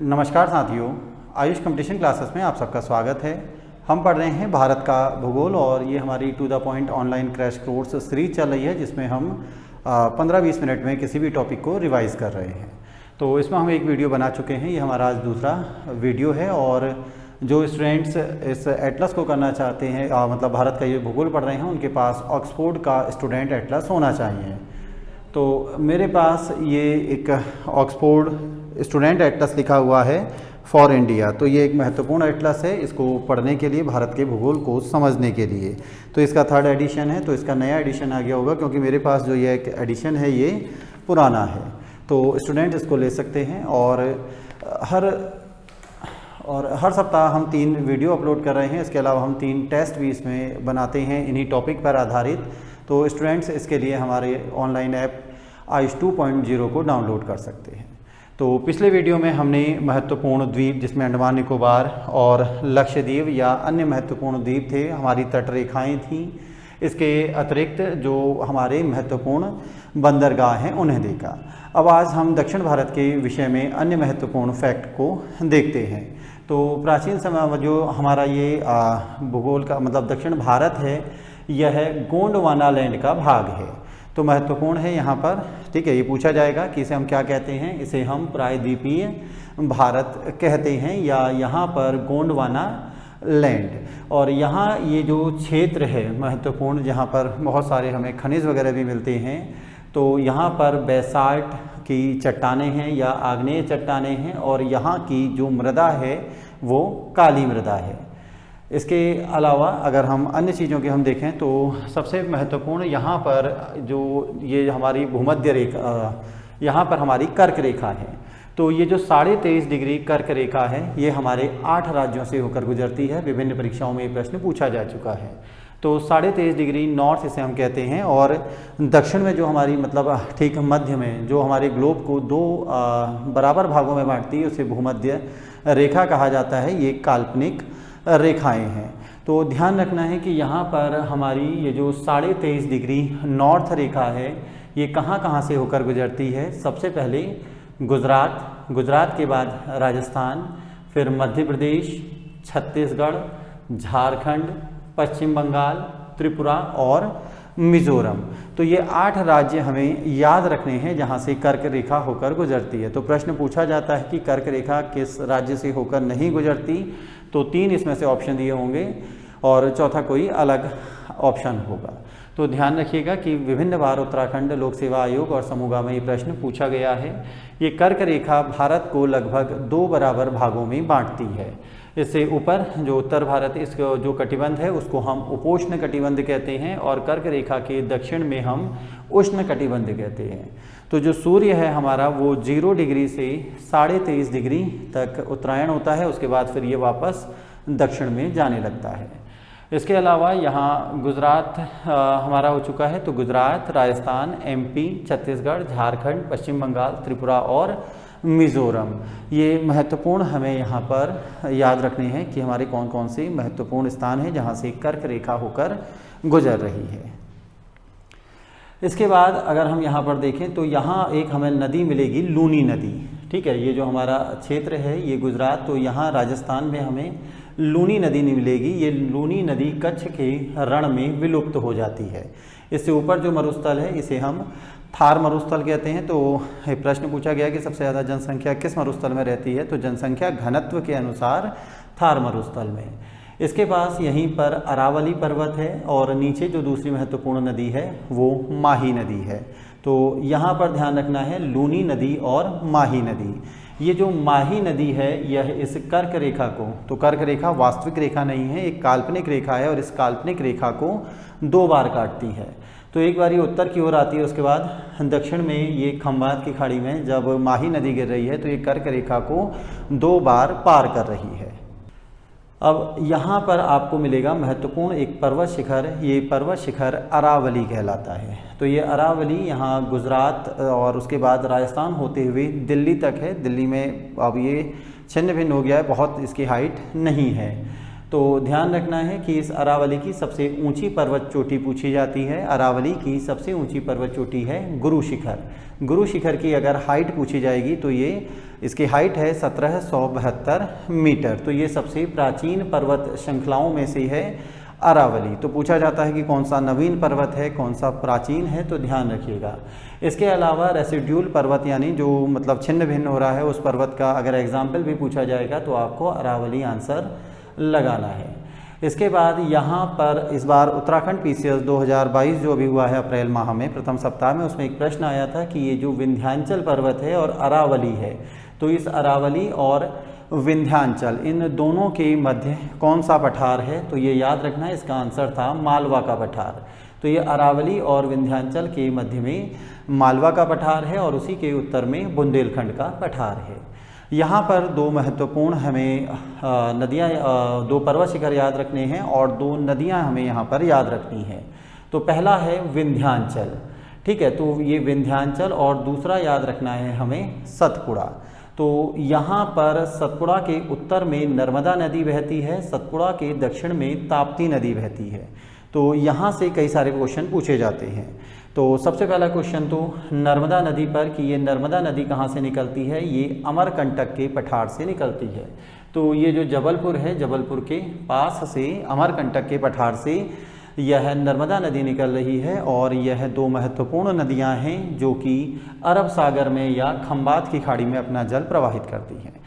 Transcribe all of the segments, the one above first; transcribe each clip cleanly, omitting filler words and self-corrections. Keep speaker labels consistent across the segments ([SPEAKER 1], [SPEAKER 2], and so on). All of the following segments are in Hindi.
[SPEAKER 1] नमस्कार साथियों, आयुष कंपटीशन क्लासेस में आप सबका स्वागत है। हम पढ़ रहे हैं भारत का भूगोल और ये हमारी to the point online crash course series चल रही है, जिसमें हम 15-20 मिनट में किसी भी टॉपिक को रिवाइज़ कर रहे हैं। तो इसमें हम एक वीडियो बना चुके हैं, ये हमारा आज दूसरा वीडियो है। और जो स्टूडेंट्स इस एटलस को करना चाहते हैं, मतलब भारत का ये भूगोल पढ़ रहे हैं, उनके पास ऑक्सफोर्ड का स्टूडेंट एटलस होना चाहिए। तो मेरे पास ये एक ऑक्सफोर्ड स्टूडेंट एटलस लिखा हुआ है फॉर इंडिया। तो ये एक महत्वपूर्ण एटलस है, इसको पढ़ने के लिए, भारत के भूगोल को समझने के लिए। तो इसका 3rd एडिशन है, तो इसका नया एडिशन आ गया होगा, क्योंकि मेरे पास जो ये एक एडिशन है ये पुराना है। तो स्टूडेंट इसको ले सकते हैं। और हर सप्ताह हम 3 वीडियो अपलोड कर रहे हैं। इसके अलावा हम 3 टेस्ट भी इसमें बनाते हैं इन्हीं टॉपिक पर आधारित। तो स्टूडेंट्स इसके लिए हमारे ऑनलाइन ऐप आयुष 2.0 को डाउनलोड कर सकते हैं। तो पिछले वीडियो में हमने महत्वपूर्ण द्वीप, जिसमें अंडमान निकोबार और लक्षद्वीप या अन्य महत्वपूर्ण द्वीप थे, हमारी तटरेखाएं थीं, इसके अतिरिक्त जो हमारे महत्वपूर्ण बंदरगाह हैं उन्हें देखा। अब आज हम दक्षिण भारत के विषय में अन्य महत्वपूर्ण फैक्ट को देखते हैं। तो प्राचीन समय में जो हमारा ये भूगोल का मतलब दक्षिण भारत है, यह गोंडवाना लैंड का भाग है। तो महत्वपूर्ण है यहाँ पर, ठीक है। ये पूछा जाएगा कि इसे हम क्या कहते हैं। इसे हम प्रायद्वीपीय भारत कहते हैं, या यहाँ पर गोंडवाना लैंड। और यहाँ ये जो क्षेत्र है महत्वपूर्ण, जहाँ पर बहुत सारे हमें खनिज वगैरह भी मिलते हैं, तो यहाँ पर बेसाल्ट की चट्टानें हैं या आग्नेय चट्टानें हैं, और यहाँ की जो मृदा है वो काली मृदा है। इसके अलावा अगर हम अन्य चीज़ों के हम देखें तो सबसे महत्वपूर्ण यहाँ पर जो ये हमारी भूमध्य रेखा, यहाँ पर हमारी कर्क रेखा है। तो ये जो 23.5 डिग्री कर्क रेखा है, ये हमारे 8 राज्यों से होकर गुजरती है। विभिन्न परीक्षाओं में ये प्रश्न पूछा जा चुका है। तो 23.5 डिग्री नॉर्थ इसे हम कहते हैं। और दक्षिण में जो हमारी मतलब ठीक मध्य में जो हमारे ग्लोब को 2 बराबर भागों में बांटती है, उसे भूमध्य रेखा कहा जाता है। ये काल्पनिक रेखाएं हैं। तो ध्यान रखना है कि यहाँ पर हमारी ये जो 23.5 डिग्री नॉर्थ रेखा है, ये कहाँ से होकर गुजरती है। सबसे पहले गुजरात के बाद राजस्थान, फिर मध्य प्रदेश, छत्तीसगढ़, झारखंड, पश्चिम बंगाल, त्रिपुरा और मिजोरम। तो ये 8 राज्य हमें याद रखने हैं जहाँ से कर्क रेखा होकर गुजरती है। तो प्रश्न पूछा जाता है कि कर्क रेखा किस राज्य से होकर नहीं गुजरती, तो 3 इसमें से ऑप्शन दिए होंगे और चौथा कोई अलग ऑप्शन होगा। तो ध्यान रखिएगा कि विभिन्न बार उत्तराखंड लोक सेवा आयोग और समूह में ये प्रश्न पूछा गया है। ये कर्क रेखा भारत को लगभग 2 बराबर भागों में बांटती है। इससे ऊपर जो उत्तर भारत, इसको जो कटिबंध है उसको हम उपोष्ण कटिबंध कहते हैं, और कर्क रेखा के दक्षिण में हम उष्ण कटिबंध कहते हैं। तो जो सूर्य है हमारा वो 0 डिग्री से 23.5 डिग्री तक उत्तरायण होता है, उसके बाद फिर ये वापस दक्षिण में जाने लगता है। इसके अलावा यहाँ गुजरात हमारा हो चुका है। तो गुजरात, राजस्थान, MP, छत्तीसगढ़, झारखंड, पश्चिम बंगाल, त्रिपुरा और मिजोरम, ये महत्वपूर्ण हमें यहाँ पर याद रखने हैं कि हमारे कौन कौन से महत्वपूर्ण स्थान हैं जहाँ से कर्क रेखा होकर गुजर रही है। इसके बाद अगर हम यहाँ पर देखें तो यहाँ एक हमें नदी मिलेगी, लूनी नदी, ठीक है। ये जो हमारा क्षेत्र है ये गुजरात, तो यहाँ राजस्थान में हमें लूनी नदी नहीं मिलेगी। ये लूनी नदी कच्छ के रण में विलुप्त हो जाती है। इससे ऊपर जो मरुस्थल है इसे हम थार मरुस्थल कहते हैं। तो प्रश्न पूछा गया कि सबसे ज़्यादा जनसंख्या किस मरुस्थल में रहती है, तो जनसंख्या घनत्व के अनुसार थार मरुस्थल में। इसके पास यहीं पर अरावली पर्वत है, और नीचे जो दूसरी महत्वपूर्ण नदी है वो माही नदी है। तो यहाँ पर ध्यान रखना है लूनी नदी और माही नदी। ये जो माही नदी है यह इस कर्क रेखा को, तो कर्क रेखा वास्तविक रेखा नहीं है, एक काल्पनिक रेखा है, और इस काल्पनिक रेखा को 2 बार काटती है। तो एक बार ये उत्तर की ओर आती है, उसके बाद दक्षिण में ये खंबात की खाड़ी में जब माही नदी गिर रही है तो ये कर्क रेखा को 2 बार पार कर रही है। अब यहाँ पर आपको मिलेगा महत्वपूर्ण एक पर्वत शिखर, ये पर्वत शिखर अरावली कहलाता है। तो ये अरावली यहाँ गुजरात और उसके बाद राजस्थान होते हुए दिल्ली तक है। दिल्ली में अब ये छिन्न भिन्न हो गया है, बहुत इसकी हाइट नहीं है। तो ध्यान रखना है कि इस अरावली की सबसे ऊंची पर्वत चोटी पूछी जाती है। अरावली की सबसे ऊंची पर्वत चोटी है गुरु शिखर। गुरु शिखर की अगर हाइट पूछी जाएगी तो ये इसकी हाइट है 1772 मीटर। तो ये सबसे प्राचीन पर्वत श्रृंखलाओं में से है अरावली। तो पूछा जाता है कि कौन सा नवीन पर्वत है, कौन सा प्राचीन है, तो ध्यान रखिएगा। इसके अलावा रेसिड्यूल पर्वत यानी जो मतलब छिन्न भिन्न हो रहा है उस पर्वत का अगर एग्जाम्पल भी पूछा जाएगा तो आपको अरावली आंसर लगाना है। इसके बाद यहाँ पर इस बार उत्तराखंड PCS 2022 जो अभी हुआ है अप्रैल माह में प्रथम सप्ताह में, उसमें एक प्रश्न आया था कि ये जो विंध्याचल पर्वत है और अरावली है, तो इस अरावली और विंध्याचल इन दोनों के मध्य कौन सा पठार है, तो ये याद रखना है। इसका आंसर था मालवा का पठार। तो ये अरावली और विंध्याचल के मध्य में मालवा का पठार है और उसी के उत्तर में बुंदेलखंड का पठार है। यहाँ पर दो महत्वपूर्ण हमें नदियाँ, दो पर्वत शिखर याद रखने हैं और दो नदियाँ हमें यहाँ पर याद रखनी हैं। तो पहला है विंध्याचल, ठीक है, तो ये विंध्याचल, और दूसरा याद रखना है हमें सतपुड़ा। तो यहाँ पर सतपुड़ा के उत्तर में नर्मदा नदी बहती है, सतपुड़ा के दक्षिण में ताप्ती नदी बहती है। तो यहाँ से कई सारे क्वेश्चन पूछे जाते हैं। तो सबसे पहला क्वेश्चन तो नर्मदा नदी पर कि ये नर्मदा नदी कहाँ से निकलती है, ये अमरकंटक के पठार से निकलती है। तो ये जो जबलपुर है, जबलपुर के पास से अमरकंटक के पठार से यह नर्मदा नदी निकल रही है और यह दो महत्वपूर्ण नदियां हैं जो कि अरब सागर में या खंबात की खाड़ी में अपना जल प्रवाहित करती हैं।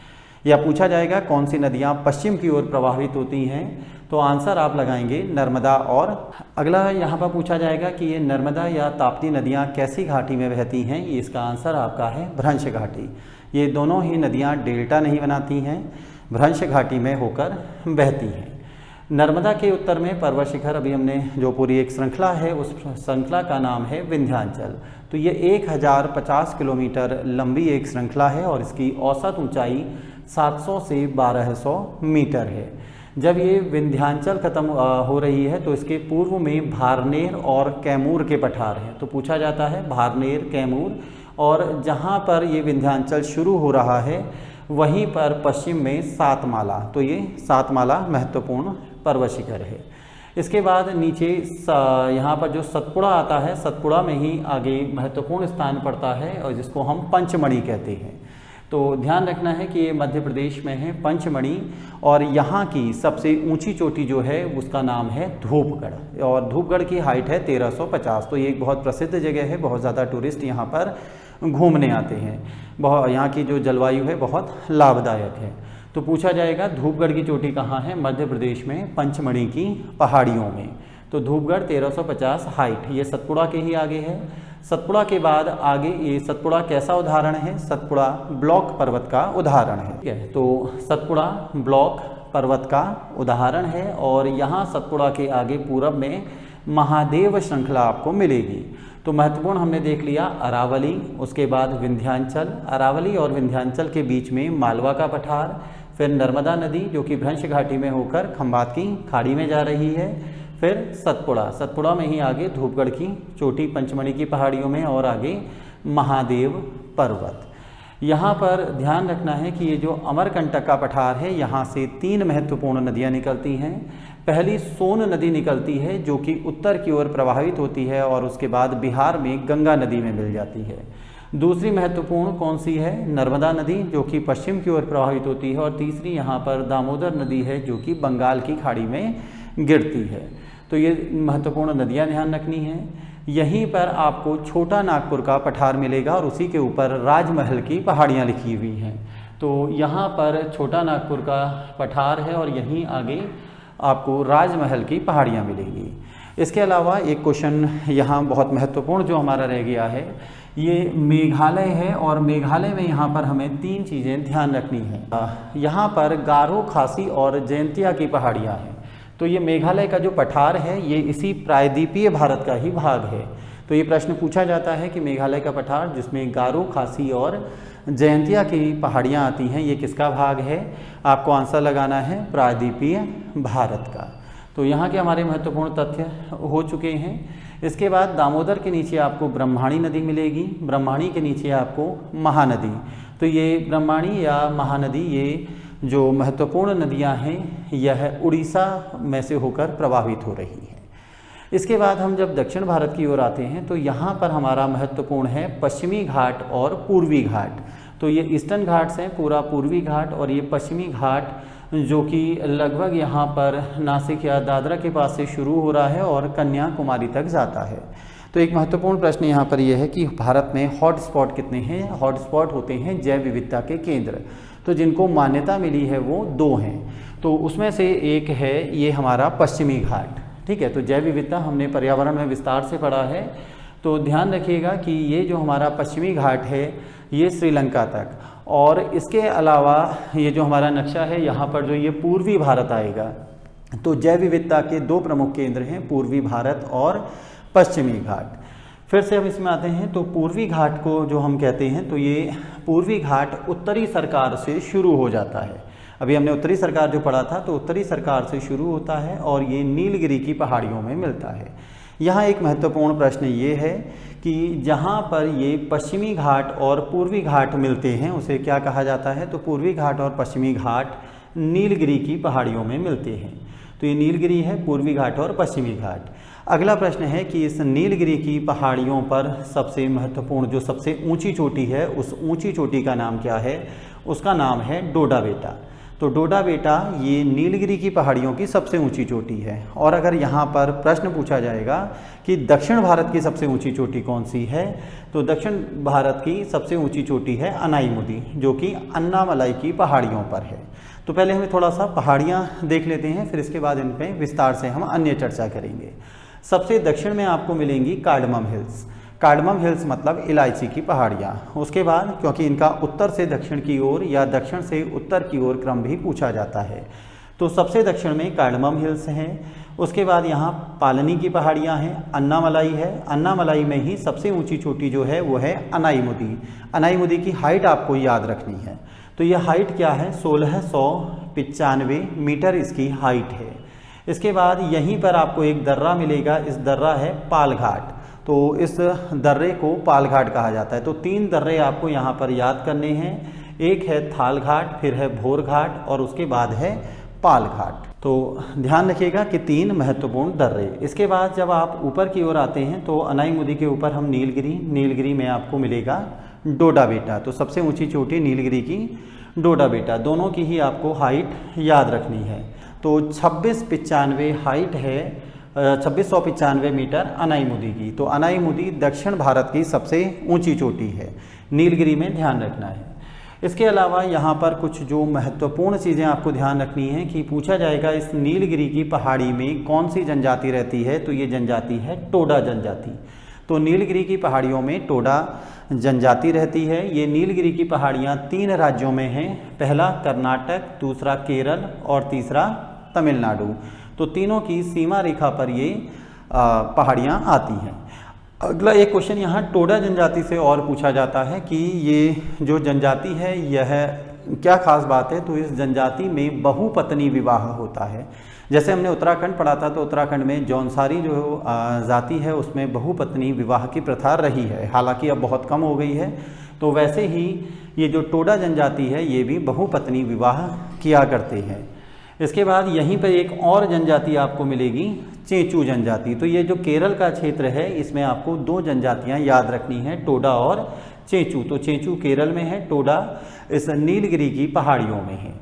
[SPEAKER 1] या पूछा जाएगा कौन सी नदियां पश्चिम की ओर प्रवाहित होती हैं, तो आंसर आप लगाएंगे नर्मदा। और अगला यहाँ पर पूछा जाएगा कि ये नर्मदा या ताप्ती नदियाँ कैसी घाटी में बहती हैं, ये इसका आंसर आपका है भ्रंश घाटी। ये दोनों ही नदियाँ डेल्टा नहीं बनाती हैं, भ्रंश घाटी में होकर बहती हैं। नर्मदा के उत्तर में पर्वत शिखर, अभी हमने जो पूरी एक श्रृंखला है उस श्रृंखला का नाम है विंध्याचल। तो ये 1050 किलोमीटर लंबी एक श्रृंखला है और इसकी औसत ऊंचाई 700 से 1200 मीटर है। जब ये विंध्याचल खत्म हो रही है तो इसके पूर्व में भारनेर और कैमूर के पठार हैं। तो पूछा जाता है भारनेर, कैमूर, और जहाँ पर ये विंध्याचल शुरू हो रहा है वहीं पर पश्चिम में सातमाला। तो ये सातमाला महत्वपूर्ण पर्वत शिखर है। इसके बाद नीचे यहाँ पर जो सतपुड़ा आता है, सतपुड़ा में ही आगे महत्वपूर्ण स्थान पड़ता है और जिसको हम पंचमढ़ी कहते हैं। तो ध्यान रखना है कि ये मध्य प्रदेश में है पंचमढ़ी, और यहाँ की सबसे ऊंची चोटी जो है उसका नाम है धूपगढ़, और धूपगढ़ की हाइट है 1350। तो ये एक बहुत प्रसिद्ध जगह है, बहुत ज़्यादा टूरिस्ट यहाँ पर घूमने आते हैं। यहाँ की जो जलवायु है बहुत लाभदायक है। तो पूछा जाएगा धूपगढ़ की चोटी कहाँ है, मध्य प्रदेश में पंचमढ़ी की पहाड़ियों में। तो धूपगढ़ 1350 हाइट, ये सतपुड़ा के ही आगे है। सतपुड़ा के बाद आगे ये सतपुड़ा कैसा उदाहरण है, सतपुड़ा ब्लॉक पर्वत का उदाहरण है, ठीक है। तो सतपुड़ा ब्लॉक पर्वत का उदाहरण है और यहाँ सतपुड़ा के आगे पूरब में महादेव श्रृंखला आपको मिलेगी। तो महत्वपूर्ण हमने देख लिया अरावली, उसके बाद विंध्याचल, अरावली और विंध्याचल के बीच में मालवा का पठार, फिर नर्मदा नदी जो कि भ्रंश घाटी में होकर खंबात की खाड़ी में जा रही है, फिर सतपुड़ा, सतपुड़ा में ही आगे धूपगढ़ की चोटी पंचमढ़ी की पहाड़ियों में, और आगे महादेव पर्वत। यहाँ पर ध्यान रखना है कि ये जो अमरकंटक का पठार है यहाँ से 3 महत्वपूर्ण नदियाँ निकलती हैं। पहली सोन नदी निकलती है जो कि उत्तर की ओर प्रवाहित होती है और उसके बाद बिहार में गंगा नदी में मिल जाती है। दूसरी महत्वपूर्ण कौन सी है, नर्मदा नदी जो कि पश्चिम की ओर प्रवाहित होती है, और तीसरी यहाँ पर दामोदर नदी है जो कि बंगाल की खाड़ी में गिरती है। तो ये महत्वपूर्ण नदियाँ ध्यान रखनी हैं। यहीं पर आपको छोटा नागपुर का पठार मिलेगा और उसी के ऊपर राजमहल की पहाड़ियाँ लिखी हुई हैं। तो यहाँ पर छोटा नागपुर का पठार है और यहीं आगे आपको राजमहल की पहाड़ियाँ मिलेंगी। इसके अलावा एक क्वेश्चन यहाँ बहुत महत्वपूर्ण जो हमारा रह गया है, ये मेघालय है, और मेघालय में यहाँ पर हमें 3 चीज़ें ध्यान रखनी हैं। यहाँ पर गारो, खासी और जयंतिया की पहाड़ियाँ हैं। तो ये मेघालय का जो पठार है ये इसी प्रायद्वीपीय भारत का ही भाग है। तो ये प्रश्न पूछा जाता है कि मेघालय का पठार जिसमें गारो, खासी और जयंतिया की पहाड़ियाँ आती हैं, ये किसका भाग है, आपको आंसर लगाना है प्रायद्वीपीय भारत का। तो यहाँ के हमारे महत्वपूर्ण तथ्य हो चुके हैं। इसके बाद दामोदर के नीचे आपको ब्रह्माणी नदी मिलेगी, ब्रह्माणी के नीचे आपको महानदी। तो ये ब्रह्माणी या महानदी ये जो महत्वपूर्ण नदियाँ हैं यह उड़ीसा में से होकर प्रवाहित हो रही है। इसके बाद हम जब दक्षिण भारत की ओर आते हैं तो यहाँ पर हमारा महत्वपूर्ण है पश्चिमी घाट और पूर्वी घाट। तो ये ईस्टर्न घाट्स हैं, पूरा पूर्वी घाट, और ये पश्चिमी घाट जो कि लगभग यहाँ पर नासिक या दादरा के पास से शुरू हो रहा है और कन्याकुमारी तक जाता है। तो एक महत्वपूर्ण प्रश्न यहाँ पर यह है कि भारत में हॉट स्पॉट कितने हैं। हॉट स्पॉट होते हैं जैव विविधता के केंद्र, तो जिनको मान्यता मिली है वो 2 हैं। तो उसमें से एक है ये हमारा पश्चिमी घाट, ठीक है। तो जैव विविधता हमने पर्यावरण में विस्तार से पढ़ा है, तो ध्यान रखिएगा कि ये जो हमारा पश्चिमी घाट है ये श्रीलंका तक, और इसके अलावा ये जो हमारा नक्शा है यहाँ पर जो ये पूर्वी भारत आएगा। तो जैव विविधता के 2 प्रमुख केंद्र हैं, पूर्वी भारत और पश्चिमी घाट। फिर से हम इसमें आते हैं, तो पूर्वी घाट को जो हम कहते हैं, तो ये पूर्वी घाट उत्तरी सरकार से शुरू हो जाता है। अभी हमने उत्तरी सरकार जो पढ़ा था, तो उत्तरी सरकार से शुरू होता है और ये नीलगिरी की पहाड़ियों में मिलता है। यहाँ एक महत्वपूर्ण प्रश्न ये है कि जहाँ पर ये पश्चिमी घाट और पूर्वी घाट मिलते हैं उसे क्या कहा जाता है। तो पूर्वी घाट और पश्चिमी घाट नीलगिरी की पहाड़ियों में मिलते हैं। तो ये नीलगिरी है, पूर्वी घाट और पश्चिमी घाट। अगला प्रश्न है कि इस नीलगिरी की पहाड़ियों पर सबसे महत्वपूर्ण जो सबसे ऊंची चोटी है, उस ऊंची चोटी का नाम क्या है। उसका नाम है डोडा बेटा। तो डोडा बेटा ये नीलगिरी की पहाड़ियों की सबसे ऊंची चोटी है। और अगर यहाँ पर प्रश्न पूछा जाएगा कि दक्षिण भारत की सबसे ऊंची चोटी कौन सी है, तो दक्षिण भारत की सबसे ऊंची चोटी है अनाईमुदी, जो कि अन्नामलाई की पहाड़ियों पर है। तो पहले हमें थोड़ा सा पहाड़ियाँ देख लेते हैं, फिर इसके बाद इन पर विस्तार से हम अन्य चर्चा करेंगे। सबसे दक्षिण में आपको मिलेंगी कार्डमम हिल्स। कार्डमम हिल्स मतलब इलायची की पहाड़ियाँ। उसके बाद क्योंकि इनका उत्तर से दक्षिण की ओर या दक्षिण से उत्तर की ओर क्रम भी पूछा जाता है, तो सबसे दक्षिण में कार्डमम हिल्स हैं। उसके बाद यहाँ पालनी की पहाड़ियाँ हैं, अन्नामलाई है। अन्नामलाई में ही सबसे ऊंची चोटी जो है वो है अनाईमुदी। अनाईमुदी की हाइट आपको याद रखनी है। तो यह हाइट क्या है, 1695 मीटर इसकी हाइट है। इसके बाद यहीं पर आपको एक दर्रा मिलेगा, इस दर्रा है पाल घाट। तो इस दर्रे को पाल घाट कहा जाता है। तो 3 दर्रे आपको यहाँ पर याद करने हैं, एक है थाल घाट, फिर है भोर घाट और उसके बाद है पाल घाट। तो ध्यान रखिएगा कि 3 महत्वपूर्ण दर्रे। इसके बाद जब आप ऊपर की ओर आते हैं तो अनाईमुदी के ऊपर हम नीलगिरी में आपको मिलेगा डोडा बेटा। तो सबसे ऊंची चोटी नीलगिरी की डोडा बेटा, दोनों की ही आपको हाइट याद रखनी है। तो 2695 हाइट है, 2695 मीटर अनाईमुदी की। तो अनाईमुदी दक्षिण भारत की सबसे ऊंची चोटी है, नीलगिरी में ध्यान रखना है। इसके अलावा यहाँ पर कुछ जो महत्वपूर्ण चीज़ें आपको ध्यान रखनी है कि पूछा जाएगा इस नीलगिरी की पहाड़ी में कौन सी जनजाति रहती है, तो ये जनजाति है टोडा जनजाति। तो नीलगिरी की पहाड़ियों में टोडा जनजाति रहती है। ये नीलगिरी की पहाड़ियाँ 3 राज्यों में हैं, पहला कर्नाटक, दूसरा केरल और तीसरा तमिलनाडु। तो तीनों की सीमा रेखा पर ये पहाड़ियाँ आती हैं। अगला एक क्वेश्चन यहाँ टोडा जनजाति से और पूछा जाता है कि ये जो जनजाति है यह क्या खास बात है। तो इस जनजाति में बहुपत्नी विवाह होता है। जैसे हमने उत्तराखंड पढ़ा था, तो उत्तराखंड में जौनसारी जो जाति है उसमें बहुपत्नी विवाह की प्रथा रही है, हालांकि अब बहुत कम हो गई है। तो वैसे ही ये जो टोडा जनजाति है ये भी बहुपत्नी विवाह किया करते हैं। इसके बाद यहीं पर एक और जनजाति आपको मिलेगी, चेंचू जनजाति। तो ये जो केरल का क्षेत्र है इसमें आपको 2 जनजातियां याद रखनी है, टोडा और चेंचू। तो चेंचू केरल में है, टोडा इस नीलगिरी की पहाड़ियों में है।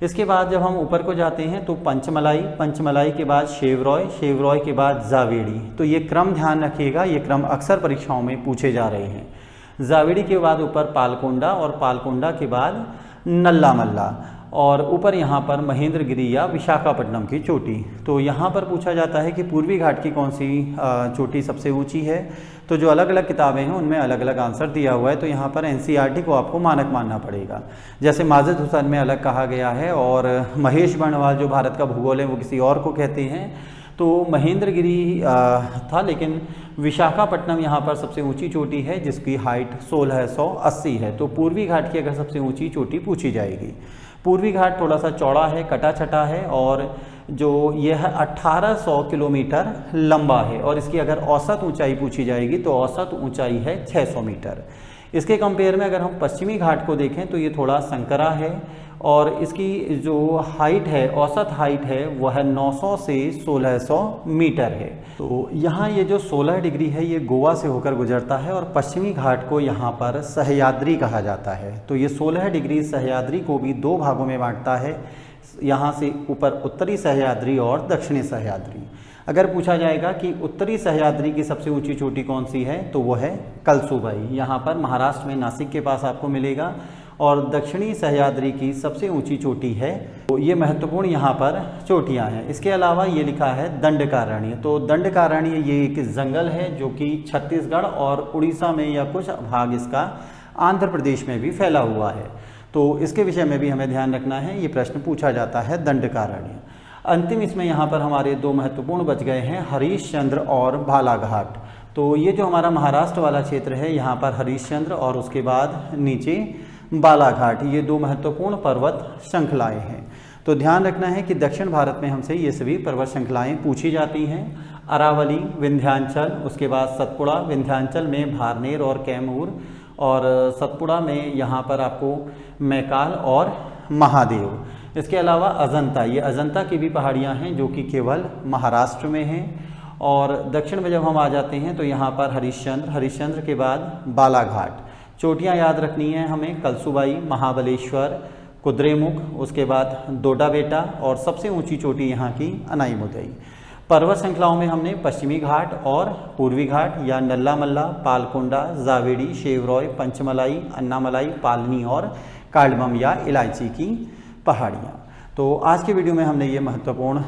[SPEAKER 1] इसके बाद जब हम ऊपर को जाते हैं तो पंचमलाई के बाद शेवरॉय के बाद जावेड़ी। तो ये क्रम ध्यान रखिएगा, ये क्रम अक्सर परीक्षाओं में पूछे जा रहे हैं। जावेड़ी के बाद ऊपर पालकोंडा और पालकोंडा के बाद नल्ला मल्ला और ऊपर यहाँ पर महेंद्रगिरी या विशाखापट्टनम की चोटी। तो यहाँ पर पूछा जाता है कि पूर्वी घाट की कौन सी चोटी सबसे ऊंची है। तो जो अलग अलग किताबें हैं उनमें अलग अलग आंसर दिया हुआ है। तो यहाँ पर एनसीईआरटी को आपको मानक मानना पड़ेगा। जैसे माजिद हुसैन में अलग कहा गया है और महेश बर्णवाल जो भारत का भूगोल है वो किसी और को कहते हैं। तो महेंद्रगिरी था, लेकिन विशाखापट्टनम यहाँ पर सबसे ऊंची चोटी है जिसकी हाइट 1680 है। तो पूर्वी घाट की अगर सबसे ऊंची चोटी पूछी जाएगी, पूर्वी घाट थोड़ा सा चौड़ा है, कटा छटा है और जो यह 1800 किलोमीटर लंबा है और इसकी अगर औसत ऊंचाई पूछी जाएगी तो औसत ऊंचाई है 600 मीटर। इसके कंपेयर में अगर हम पश्चिमी घाट को देखें तो ये थोड़ा संकरा है और इसकी जो हाइट है, औसत हाइट है, वह 900 से 1600 मीटर है। तो यहाँ ये जो 16 डिग्री है ये गोवा से होकर गुजरता है और पश्चिमी घाट को यहाँ पर सह्याद्री कहा जाता है। तो ये 16 डिग्री सह्याद्री को भी दो भागों में बांटता है, यहाँ से ऊपर उत्तरी सह्याद्री और दक्षिणी सह्याद्री। अगर पूछा जाएगा कि उत्तरी सह्याद्री की सबसे ऊंची चोटी कौन सी है, तो वो है कलसुबाई, यहाँ पर महाराष्ट्र में नासिक के पास आपको मिलेगा। और दक्षिणी सह्याद्री की सबसे ऊंची चोटी है, तो ये महत्वपूर्ण यहाँ पर चोटियाँ हैं। इसके अलावा ये लिखा है दंडकारण्य। तो दंडकारण्य ये एक जंगल है जो कि छत्तीसगढ़ और उड़ीसा में या कुछ भाग इसका आंध्र प्रदेश में भी फैला हुआ है। तो इसके विषय में भी हमें ध्यान रखना है, ये प्रश्न पूछा जाता है दंडकारण्य। अंतिम इसमें यहाँ पर हमारे दो महत्वपूर्ण बच गए हैं, हरिश्चंद्र और बालाघाट। तो ये जो हमारा महाराष्ट्र वाला क्षेत्र है, यहाँ पर हरिश्चंद्र और उसके बाद नीचे बालाघाट, ये दो महत्वपूर्ण पर्वत श्रृंखलाएँ हैं। तो ध्यान रखना है कि दक्षिण भारत में हमसे ये सभी पर्वत श्रृंखलाएँ पूछी जाती हैं। अरावली, विंध्याचल, उसके बाद सतपुड़ा, विंध्याचल में भारनेर और कैमूर, और सतपुड़ा में यहाँ पर आपको मैकाल और महादेव। इसके अलावा अजंता, ये अजंता की भी पहाड़ियाँ हैं जो कि केवल महाराष्ट्र में हैं। और दक्षिण में जब हम आ जाते हैं तो यहाँ पर हरिश्चंद्र, हरिश्चंद्र के बाद बालाघाट। चोटियाँ याद रखनी है हमें, कलसुबाई, महाबलेश्वर, कुद्रेमुख, उसके बाद डोडा बेटा और सबसे ऊंची चोटी यहाँ की अनाईमुदई। पर्वत श्रृंखलाओं में हमने पश्चिमी घाट और पूर्वी घाट या नल्ला मल्ला, पालकोंडा, जावेड़ी, शेवरॉय, पंचमलाई, अन्नामलाई, पालनी और कार्डमम या इलायची की पहाड़ियाँ। तो आज के वीडियो में हमने ये महत्वपूर्ण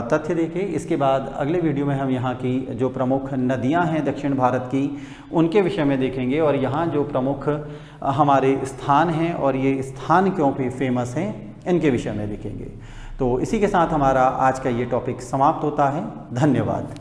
[SPEAKER 1] तथ्य देखे। इसके बाद अगले वीडियो में हम यहाँ की जो प्रमुख नदियाँ हैं दक्षिण भारत की, उनके विषय में देखेंगे और यहाँ जो प्रमुख हमारे स्थान हैं और ये स्थान क्यों भी फेमस हैं, इनके विषय में देखेंगे। तो इसी के साथ हमारा आज का ये टॉपिक समाप्त होता है। धन्यवाद।